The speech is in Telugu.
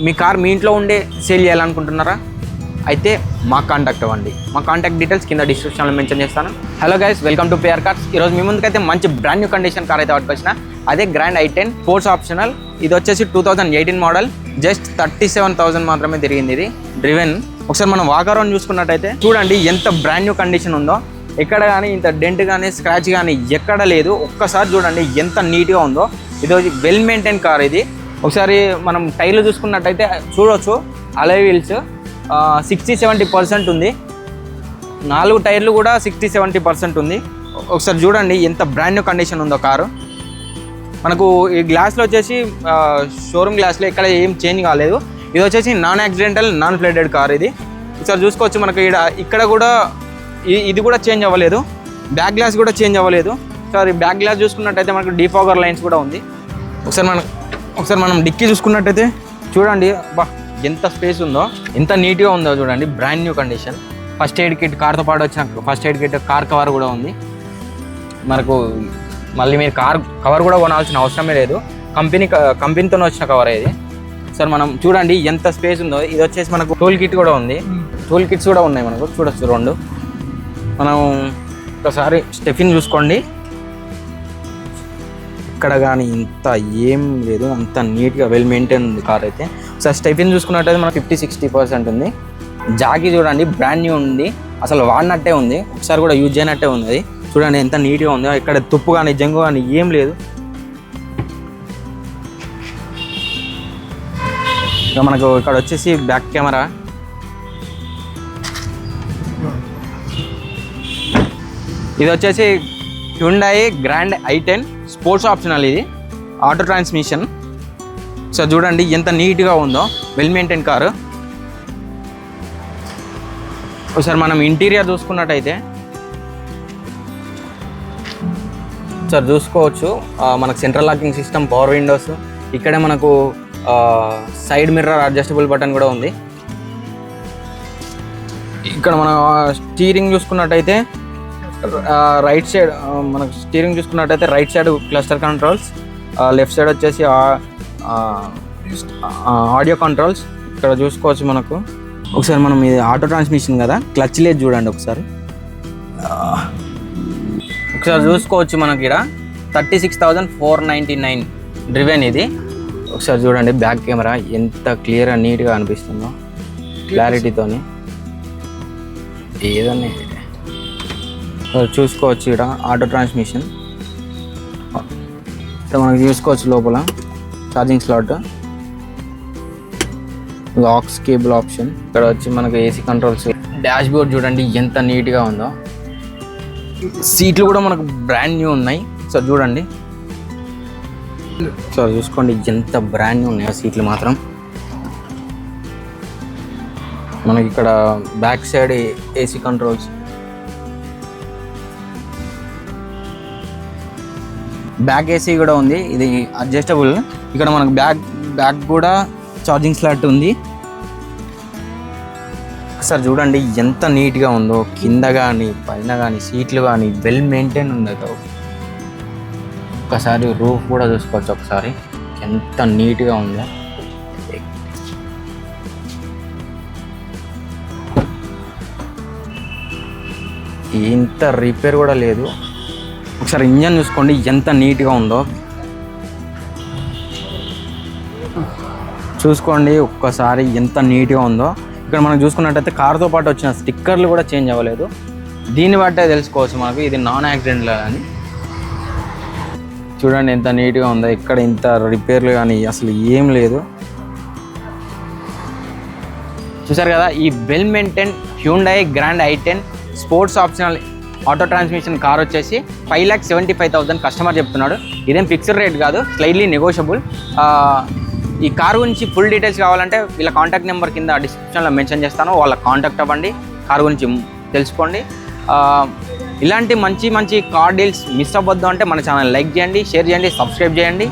మీ కార్ మీ ఇంట్లో ఉండే సేల్ చేయాలనుకుంటున్నారా? అయితే మా కాంటాక్ట్ అవ్వండి. మా కాంటాక్ట్ డీటెయిల్స్ కింద డిస్క్రిప్షన్లో మెన్షన్ చేస్తాను. Hello guys, welcome to PR cars. ఈరోజు మీ ముందుకైతే మంచి బ్రాండ్ న్యూ కండిషన్ కార్ అయితే పట్టుకొచ్చిన. అదే గ్రాండ్ i10 స్పోర్ట్స్ ఆప్షనల్. ఇది వచ్చేసి 2018 మోడల్. జస్ట్ 37,000 మాత్రమే తిరిగింది. ఇది డ్రివెన్. ఒకసారి మనం వాకరౌండ్ చూసుకున్నట్టయితే చూడండి ఎంత బ్రాండ్ న్యూ కండిషన్ ఉందో. ఎక్కడ కానీ ఇంత డెంట్ కానీ స్క్రాచ్ కానీ ఎక్కడ లేదు. ఒక్కసారి చూడండి ఎంత నీట్గా ఉందో. ఇది వెల్ మెయింటైన్ కార్. ఇది ఒకసారి మనం టైర్లు చూసుకున్నట్టయితే చూడవచ్చు, అలై వీల్స్ 60-70% ఉంది. 4 టైర్లు కూడా 60-70% ఉంది. ఒకసారి చూడండి ఎంత బ్రాండ్ న్యూ కండిషన్ ఉందో కారు. మనకు ఈ గ్లాస్లో వచ్చేసి షోరూమ్ గ్లాస్లో ఇక్కడ ఏం చేంజ్ కాలేదు. ఇది వచ్చేసి non accidental non flooded car. ఇది ఒకసారి చూసుకోవచ్చు. మనకు ఇక్కడ కూడా ఇది కూడా చేంజ్ అవ్వలేదు. బ్యాక్ గ్లాస్ కూడా చేంజ్ అవ్వలేదు. ఒకసారి బ్యాక్ గ్లాస్ చూసుకున్నట్టయితే మనకు డీఫాగర్ లైన్స్ కూడా ఉంది. ఒకసారి మనం డిక్కీ చూసుకున్నట్టయితే చూడండి, బా ఎంత స్పేస్ ఉందో, ఎంత నీట్గా ఉందో చూడండి. Brand new condition. First aid kit, కార్తో పాటు వచ్చిన first aid kit, car cover కూడా ఉంది మనకు. మళ్ళీ మీరు కార్ కవర్ కూడా కొనాల్సిన అవసరమే లేదు. కంపెనీతో వచ్చిన కవర్ ఇది. సార్ మనం చూడండి ఎంత స్పేస్ ఉందో. ఇది వచ్చేసి మనకు టూల్ కిట్ కూడా ఉంది. టూల్ కిట్స్ కూడా ఉన్నాయి మనకు, చూడొచ్చు 2. మనం ఒకసారి స్టెఫిన్ చూసుకోండి. ఇక్కడ కానీ ఇంత ఏం లేదు, అంత నీట్గా వెల్ మెయింటైన్ ఉంది కార్ అయితే. ఒకసారి స్టెఫిన్ చూసుకున్నట్టయితే మనకు 50-60% ఉంది. జాకీ చూడండి బ్రాండ్ న్యూ ఉంది, అసలు వాడినట్టే ఉంది, ఒకసారి కూడా యూజ్ చేయనట్టే ఉంది. అది చూడండి ఎంత నీట్గా ఉందో. ఇక్కడ తుప్పు కానీ జంగు కానీ ఏం లేదు. ఇక మనకు ఇక్కడ వచ్చేసి బ్యాక్ కెమెరా. ఇది వచ్చేసి Hyundai grand i10 sports optional. ఇది ఆటో ట్రాన్స్మిషన్. సో చూడండి ఎంత నీట్గా ఉందో, వెల్ మెయింటైన్ కారు. ఒకసారి మనం ఇంటీరియర్ చూసుకున్నట్టయితే సార్ చూసుకోవచ్చు. మనకు central locking system, power Windows. ఇక్కడే మనకు సైడ్ మిర్రర్ అడ్జస్టబుల్ బటన్ కూడా ఉంది. ఇక్కడ మన స్టీరింగ్ చూసుకున్నట్టయితే రైట్ సైడ్, మనకు స్టీరింగ్ చూసుకున్నట్టయితే right side cluster controls, left side వచ్చేసి ఆడియో కంట్రోల్స్. ఇక్కడ చూసుకోవచ్చు మనకు. ఒకసారి మనం ఇది ఆటో ట్రాన్స్మిషన్ కదా, క్లచ్ లేదు చూడండి ఒకసారి. ఒకసారి చూసుకోవచ్చు మనకి ఇక్కడ 36,499 డ్రివెన్ ఇది. ఒకసారి చూడండి బ్యాక్ కెమెరా ఎంత క్లియర్గా నీట్గా అనిపిస్తుందో, క్లారిటీతోని. ఏదన్నా చూసుకోవచ్చు ఇక్కడ ఆటో ట్రాన్స్మిషన్. ఇక్కడ మనకి చూసుకోవచ్చు లోపల charging slot, lakhs, cable option. ఇక్కడ వచ్చి మనకు ఏసీ కంట్రోల్స్. డాష్ బోర్డ్ చూడండి ఎంత నీట్గా ఉందో. సీట్లు కూడా మనకు బ్రాండ్ న్యూ ఉన్నాయి. సో చూడండి, సో చూసుకోండి ఎంత బ్రాండ్ న్యూ ఉన్నాయి సీట్లు మాత్రం. మనకి ఇక్కడ back side AC controls, back AC కూడా ఉంది. ఇది అడ్జస్టబుల్. ఇక్కడ మనకు బ్యాక్ కూడా ఛార్జింగ్ స్లాట్ ఉంది. సార్ చూడండి ఎంత నీట్గా ఉందో. కింద కానీ పైన కానీ సీట్లు కానీ వెల్ మెయింటైన్ ఉంది. ఒకసారి రూఫ్ కూడా చూసుకోవచ్చు ఒకసారి ఎంత నీట్గా ఉందో. ఇంత రిపేర్ కూడా లేదు. ఒకసారి ఇంజన్ చూసుకోండి ఎంత నీట్గా ఉందో. చూసుకోండి ఒక్కసారి ఎంత నీట్గా ఉందో. ఇక్కడ మనం చూసుకున్నట్టయితే కార్తో పాటు వచ్చిన స్టిక్కర్లు కూడా చేంజ్ అవ్వలేదు. దీన్ని బట్టే తెలుసుకోవచ్చు మనకు ఇది నాన్ యాక్సిడెంట్ అని. చూడండి ఎంత నీట్గా ఉందో. ఇక్కడ ఇంత రిపేర్లు కానీ అసలు ఏం లేదు. చూసారు కదా, ఈ well maintain Hyundai grand i10 sports optional auto transmission car వచ్చేసి 5,75,000 కస్టమర్ చెప్తున్నాడు. ఇదేం ఫిక్స్డ్ రేట్ కాదు, స్లైట్లీ నెగోషియబుల్. ఈ కార్ గురించి ఫుల్ డీటెయిల్స్ కావాలంటే వీళ్ళ కాంటాక్ట్ నెంబర్ కింద డిస్క్రిప్షన్లో మెన్షన్ చేస్తాను. వాళ్ళ కాంటాక్ట్ అవ్వండి, కార్ గురించి తెలుసుకోండి. ఇలాంటి మంచి కార్ డీల్స్ మిస్ అవ్వద్దు అంటే మన ఛానల్ లైక్ చేయండి, షేర్ చేయండి, సబ్స్క్రైబ్ చేయండి.